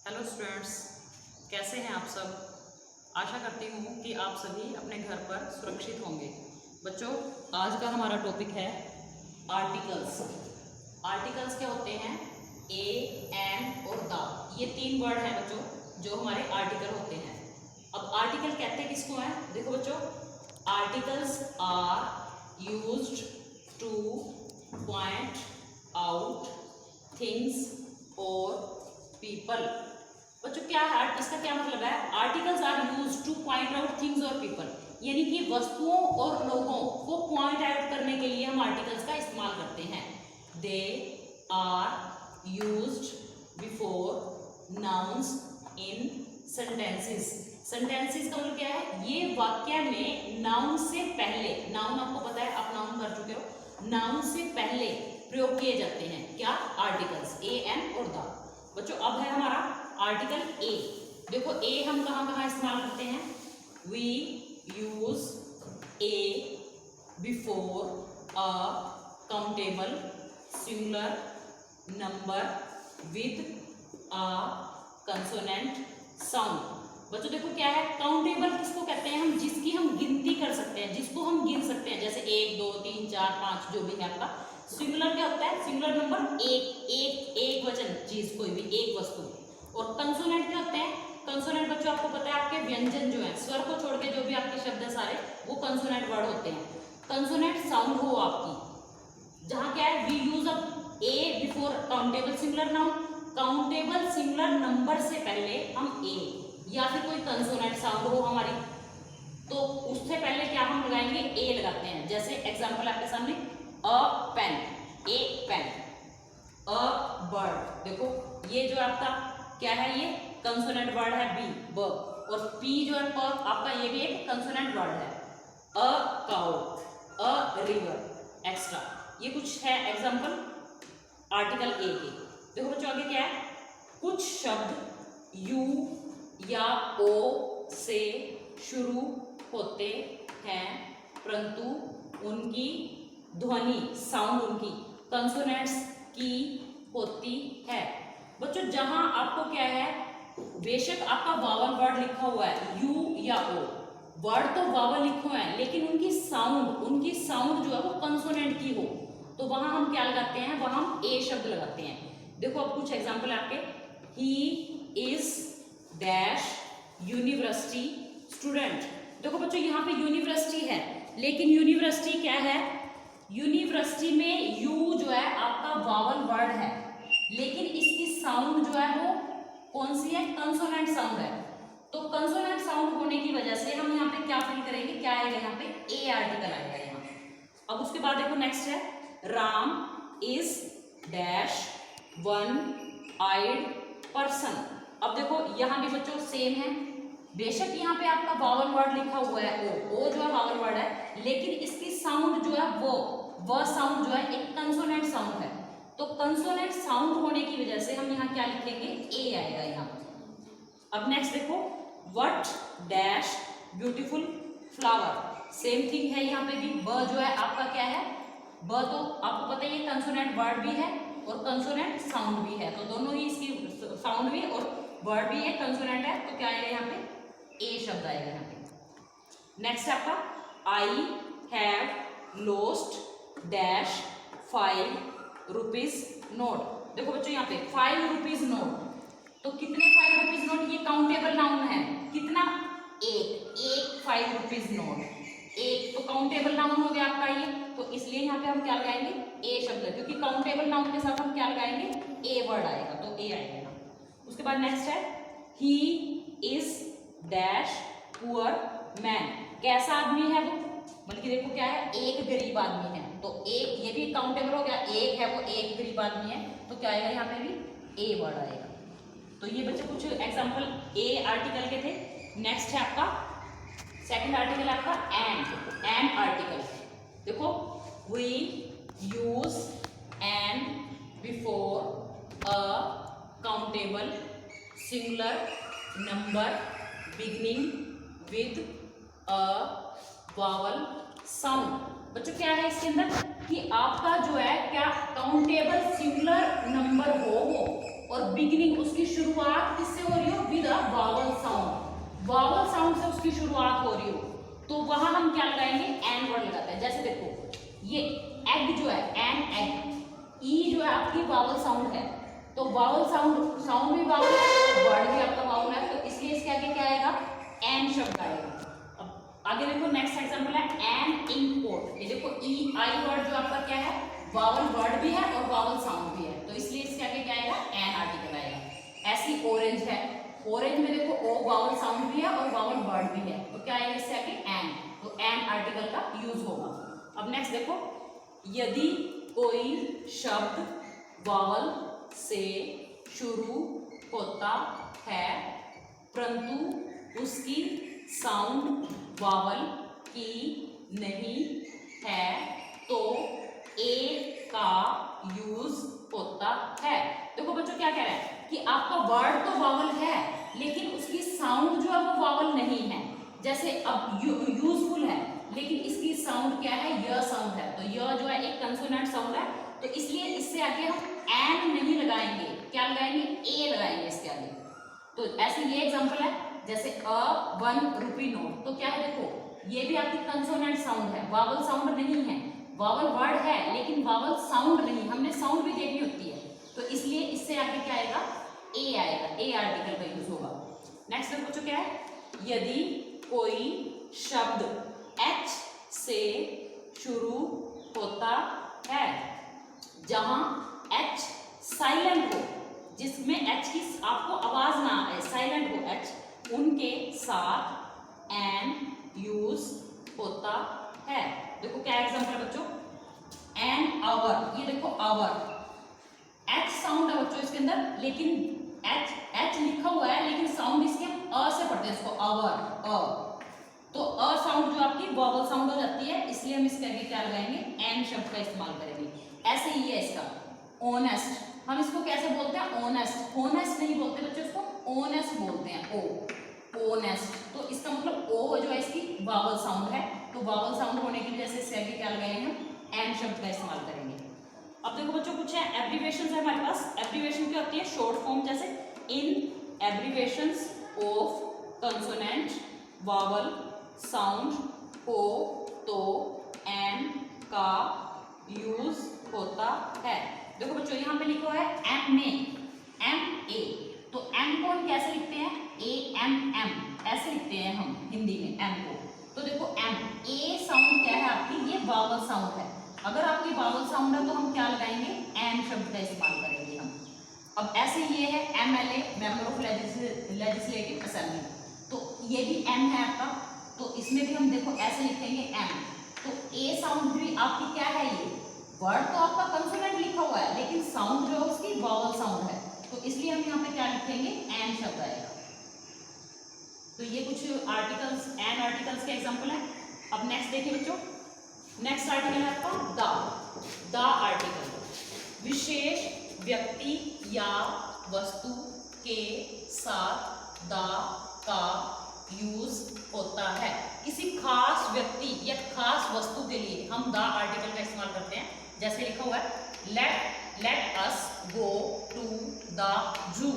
Hello students, कैसे हैं आप सब। आशा करती हूँ कि आप सभी अपने घर पर सुरक्षित होंगे। बच्चों, आज का हमारा टॉपिक है आर्टिकल्स। आर्टिकल्स क्या होते हैं? ए, एन और द, ये तीन वर्ड हैं बच्चों जो हमारे आर्टिकल होते हैं। अब आर्टिकल कहते किसको हैं? देखो बच्चों, articles are used to point out things और पीपल। बच्चों क्या है, इसका क्या मतलब है? Articles are used to point out things और पीपल, यानी कि वस्तुओं और लोगों को पॉइंट आउट करने के लिए हम आर्टिकल्स का इस्तेमाल करते हैं। They are used before nouns in sentences. Sentences का मतलब क्या है? ये वाक्य में नाउन से पहले, नाउन आपको पता है, आप नाउन कर चुके हो, नाउन से पहले प्रयोग किए जाते हैं क्या? आर्टिकल्स, ए, एन और द। बच्चों अब है हमारा आर्टिकल ए। देखो ए हम कहाँ कहाँ इस्तेमाल करते हैं? We use a before a countable singular number with a consonant sound. बच्चों देखो क्या है, काउंटेबल किसको कहते हैं? हम जिसकी हम गिनती कर सकते हैं, जिसको हम गिन सकते हैं, जैसे 1 2 3 4 5 जो भी है आपका। सिंगुलर क्या होता है? सिंगुलर नंबर एक वचन चीज, कोई भी एक वस्तु। और कंसोनेंट क्या होते हैं? कंसोनेंट बच्चों आपको पता है, आपके व्यंजन जो है, स्वर को छोड़ के जो भी आपके शब्द है सारे, वो कंसोनेंट वर्ड होते हैं। कंसोनेंट साउंड हो आपकी, जहां क्या है, we use a a before countable singular noun. Countable singular number से पहले हम ए या फिर कोई कंसोनेंट साउंड हो हमारी, तो उससे पहले क्या हम लगाएंगे? ए लगाते हैं। जैसे एग्जांपल आपके सामने, a pen, a pen. A bird, देखो ये जो आपका क्या है, ये कंसोनेंट वर्ड है बी, ब। और पी जो है प आपका, ये भी एक कंसोनेंट वर्ड है। A cow, a river, extra. ये कुछ है एग्जांपल आर्टिकल ए के। देखो बच्चों आगे क्या है, कुछ शब्द यू या ओ से शुरू होते हैं परंतु उनकी ध्वनि, साउंड उनकी कंसोनेंट्स की होती है। बच्चों जहां आपको क्या है, बेशक आपका वावल वर्ड लिखा हुआ है यू या ओ, वर्ड तो वावल लिखे हुए हैं, लेकिन उनकी साउंड जो है वो कंसोनेंट की हो, तो वहां हम क्या लगाते हैं? वहां हम ए शब्द लगाते हैं। देखो अब कुछ एग्जांपल आपके, he is dash university student. देखो बच्चों यहाँ पे यूनिवर्सिटी है, लेकिन यूनिवर्सिटी क्या है? यूनिवर्सिटी में यू जो है आपका वावल वर्ड है, लेकिन इसकी साउंड जो है वो कौन सी है? कंसोनेंट साउंड है। तो कंसोनेंट साउंड होने की वजह से हम यहाँ पे क्या फील करेंगे? क्या आएगा यहाँ पे? ए आर्टिकल आएगा यहाँ। अब उसके बाद देखो नेक्स्ट है, Ram is dash one eyed person. अब देखो यहाँ भी बच्चों सेम है, बेशक यहाँ पे आपका वावल वर्ड लिखा हुआ है ओ जो है वावल वर्ड है, लेकिन इसकी साउंड जो है वो साउंड जो है एक कंसोनेंट साउंड है। तो कंसोनेंट साउंड होने की वजह से हम यहाँ क्या लिखेंगे? ए आएगा यहाँ पर। अब नेक्स्ट देखो, what dash beautiful flower. Same thing है यहाँ पे भी, ब जो है आपका क्या है? ब तो आपको पता है ये कंसोनेंट वर्ड भी है और कंसोनेंट साउंड भी है, तो दोनों ही इसकी साउंड भी और वर्ड भी है, कंसोनेंट है, तो क्या आएगा यहाँ पे? ए शब्द आएगा यहाँ पे। नेक्स्ट है आपका, I have lost dash 5 rupees note. देखो बच्चों यहाँ पे 5 रुपीज नोट, तो कितने 5 रुपीज नोट? ये काउंटेबल नाउन है, कितना? एक 5 रुपीज नोट, एक तो काउंटेबल नाउन हो गया आपका ये, तो इसलिए यहाँ पे हम क्या लगाएंगे? ए शब्द, क्योंकि काउंटेबल नाउन के साथ हम क्या लगाएंगे? ए वर्ड आएगा, तो ए आएगा यहाँ। उसके बाद नेक्स्ट है, he is dash poor man. कैसा आदमी है वो? बल्कि देखो क्या है, एक गरीब आदमी है, तो एक, ये भी काउंटेबल हो गया, एक है वो, एक गरीब आदमी है, तो क्या आएगा यहाँ पे भी? ए वर्ड आएगा। तो ये बच्चे कुछ एग्जांपल ए आर्टिकल के थे। नेक्स्ट है आपका सेकंड आर्टिकल आपका एन आर्टिकल। देखो, we use an before a countable singular number beginning with a vowel sound. बच्चों क्या है इसके अंदर कि आपका जो है क्या काउंटेबल सिंगुलर नंबर हो वो और बिगिनिंग उसकी शुरुआत किससे हो रही हो, with a vowel sound, vowel sound से उसकी शुरुआत हो रही हो, तो वहां हम क्या लगाएंगे, एन वर्ड लगाते हैं। जैसे देखो ये एग जो है, एन एग, ई जो है आपकी वावल साउंड है, तो वावल साउंड भी वावल है, वर्ड भी आपका वावल है, तो इसलिए इसके आगे क्या आएगा, एन शब्द आएगा। अब आगे देखो नेक्स्ट एग्जांपल है एन इंपोर्ट। ये देखो ई आई वर्ड जो आपका क्या है, वावल वर्ड भी है और वावल साउंड भी है, तो इसलिए इसके आगे क्या आएगा, एन आर्टिकल आएगा। ऐसी ऑरेंज है, ऑरेंज में देखो ओ वावल साउंड भी है और वावल वर्ड भी है, तो क्या आएगा इससे आगे, एन, तो एन आर्टिकल का यूज होगा। अब नेक्स्ट देखो, यदि कोई शब्द वावल से शुरू होता है परंतु उसकी साउंड वावल की नहीं है तो ए का यूज होता है। देखो बच्चों क्या कह रहा है कि आपका वर्ड तो वावल है लेकिन उसकी साउंड जो है वो वावल नहीं है। जैसे अब यूजफुल है लेकिन इसकी साउंड क्या है, य साउंड है, तो य जो है एक कंसोनेंट साउंड है, तो इसलिए इससे आगे हम एन नहीं लगाएंगे, क्या लगाएंगे, ए लगाएंगे इसके आगे। तो ऐसे ये एग्जांपल है, जैसे अ 1 रुपी नोट, तो क्या है देखो ये भी आपकी कंसोनेंट साउंड है, वावल साउंड नहीं है, वावल वर्ड है लेकिन वावल साउंड नहीं, हमने साउंड भी देखनी होती है, तो इसलिए इससे आगे क्या आएगा, ए आएगा, ए आर्टिकल का यूज होगा। नेक्स्ट बच्चों क्या है, यदि कोई शब्द एच से शुरू होता है जहां एच साइलेंट हो, जिसमें एच की आपको आवाज ना आए, साइलेंट हो एच, उनके साथ एन यूज होता है। देखो क्या एग्जांपल बच्चों, एन आवर, ये देखो आवर, एच साउंड है बच्चों इसके अंदर, लेकिन एच लिखा हुआ है लेकिन साउंड इसके अ से पढ़ते हैं इसको, आवर अ, तो अ साउंड जो आपकी वावल साउंड हो जाती है, इसलिए हम इसके आगे क्या लगाएंगे, एन शब्द का इस्तेमाल करेंगे। ऐसे ही है इसका ऑनेस्ट, हम इसको कैसे बोलते हैं, ऑनेस्ट, ऑनेस्ट नहीं बोलते बच्चों, इसको ऑनेस्ट बोलते हैं, ओ ऑनेस्ट, तो इसका मतलब ओ जो है इसकी वावल साउंड है, तो वावल साउंड होने की वजह से इससे आगे क्या लगाएंगे हम, एन शब्द का इस्तेमाल करेंगे। अब देखो बच्चों कुछ है एब्रीविएशंस है हमारे पास, एब्रीविएशन क्या होती है, शॉर्ट फॉर्म, जैसे in abbreviations of consonant vowel sound हो तो एन का यूज होता है। देखो बच्चों यहाँ पे लिखा है एम में, एम ए, तो एम को हम कैसे लिखते हैं, ए एम एम, ऐसे लिखते हैं हम हिंदी में एम को, तो देखो एम, ए साउंड क्या है आपकी, ये वावल साउंड है, अगर आपकी वावल साउंड है तो हम क्या लगाएंगे, एन शब्द का इस्तेमाल करेंगे हम। अब ऐसे ये है MLA, member of legislative assembly, तो ये भी एम है आपका, तो इसमें भी हम देखो ऐसे लिखेंगे एम, तो ए साउंड भी आपकी क्या है, ये वर्ड तो आपका कंसोनेंट लिखा हुआ है लेकिन साउंड जो है उसकी वावल साउंड है, तो इसलिए हम यहाँ पे क्या लिखेंगे, एन शब्द आएगा। तो ये कुछ आर्टिकल्स, एन आर्टिकल्स के एग्जांपल है। अब नेक्स्ट देखिए बच्चों, नेक्स्ट आर्टिकल है आपका द आर्टिकल, विशेष व्यक्ति या वस्तु के साथ द का यूज होता है। किसी खास व्यक्ति या खास वस्तु के लिए हम द आर्टिकल का इस्तेमाल करते हैं, जैसे लिखा हुआ है let us go to the zoo.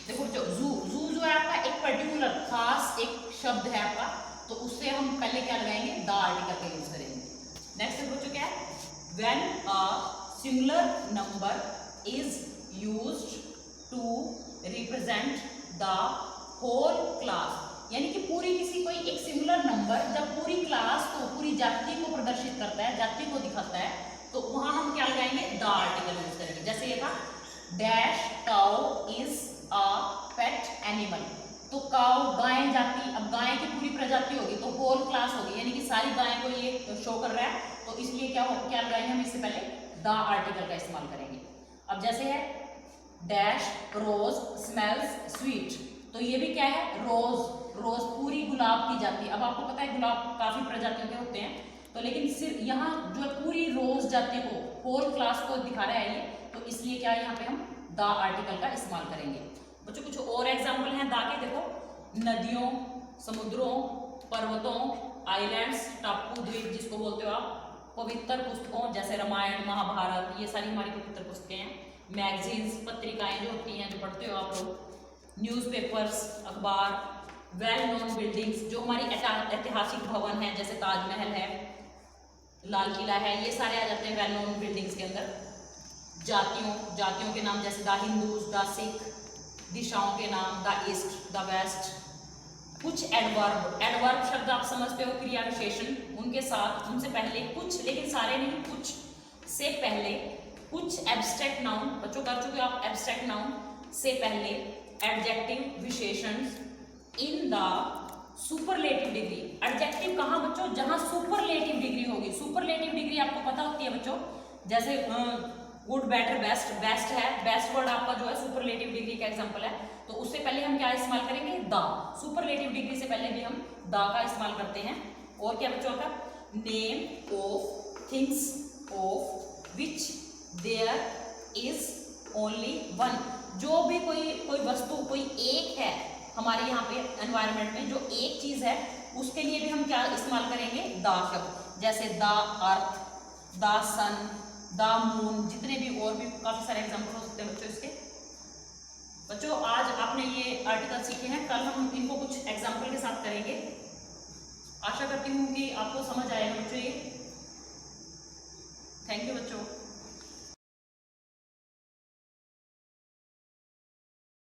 देखो जो जू जो है आपका एक पर्टिकुलर खास एक शब्द है आपका, तो उससे हम पहले क्या लगाएंगे, द आर्टिकल का यूज करेंगे। नेक्स्ट बच्चों क्या है, when a singular number is used to represent the whole class, यानी कि पूरी किसी कोई एक सिंगुलर नंबर जब पूरी क्लास को, पूरी जाति को प्रदर्शित करता है, जाति को दिखाता है, तो वहां हम क्या लगाएंगे, द आर्टिकल यूज करेंगे। जैसे ये था dash cow is a pet animal, तो काउ गाय जाति, अब गाय की पूरी प्रजाति होगी तो होल क्लास होगी, यानी कि सारी गाय को ये शो कर रहा है, तो इसलिए क्या लगाएंगे हम, इससे पहले द आर्टिकल का इस्तेमाल करेंगे। अब जैसे है डैश रोज स्मेल्स स्वीट, तो ये भी क्या है, रोज पूरी गुलाब की जाति। अब आपको पता है गुलाब काफी प्रजातियों के होते हैं, तो लेकिन सिर्फ यहाँ जो पूरी रोज जाति को, होल क्लास को दिखा रहा है ये, तो इसलिए क्या है यहाँ पे हम द आर्टिकल का इस्तेमाल करेंगे। बच्चों कुछ और एग्जाम्पल हैं द के, देखो नदियों, समुद्रों, पर्वतों, आइलैंड्स, टापू द्वीप जिसको बोलते हो आप, पवित्र पुस्तकों जैसे रामायण महाभारत, ये सारी हमारी पवित्र पुस्तकें हैं, मैगजीन्स, पत्रिकाएं जो होती हैं, जो पढ़ते हो आप लोग, न्यूज़पेपर्स, अखबार, वेल नोन बिल्डिंग्स, जो हमारी ऐतिहासिक भवन है, जैसे ताजमहल है, लाल किला है, ये सारे आ जाते हैं वेल नोन बिल्डिंग्स के अंदर। जातियों के नाम, जैसे द हिंदूज, द सिख, दिशाओं के नाम, द ईस्ट, द वेस्ट। कुछ एडवर्ब शब्द आप समझते हो, क्रिया विशेषण, उनके साथ, उनसे पहले कुछ, लेकिन सारे नहीं, कुछ से पहले कुछ एब्स्ट्रैक्ट नाउन, बच्चों कर चुके आप एब्स्ट्रैक्ट नाउन से पहले एडजेक्टिव विशेषण in the superlative degree. Adjective कहाँ बच्चों? जहां सुपरलेटिव डिग्री होगी। सुपरलेटिव डिग्री आपको पता होती है बच्चों, जैसे गुड, बेटर, बेस्ट। बेस्ट है, बेस्ट वर्ड आपका जो है सुपरलेटिव डिग्री का एग्जांपल है, तो उससे पहले हम क्या इस्तेमाल करेंगे? द। सुपरलेटिव डिग्री से पहले भी हम द का इस्तेमाल करते हैं। और क्या बच्चों का? Name of things of which there is only one. जो भी कोई वस्तु, कोई एक है हमारे यहाँ पे एनवायरनमेंट में, जो एक चीज है, उसके लिए भी हम क्या इस्तेमाल करेंगे? द शब्द। जैसे the earth, the sun, the moon, जितने भी और भी काफी सारे एग्जाम्पल हो सकते हैं बच्चों इसके। बच्चों आज आपने ये आर्टिकल सीखे हैं, कल हम इनको कुछ एग्जाम्पल के साथ करेंगे। आशा करती हूँ कि आपको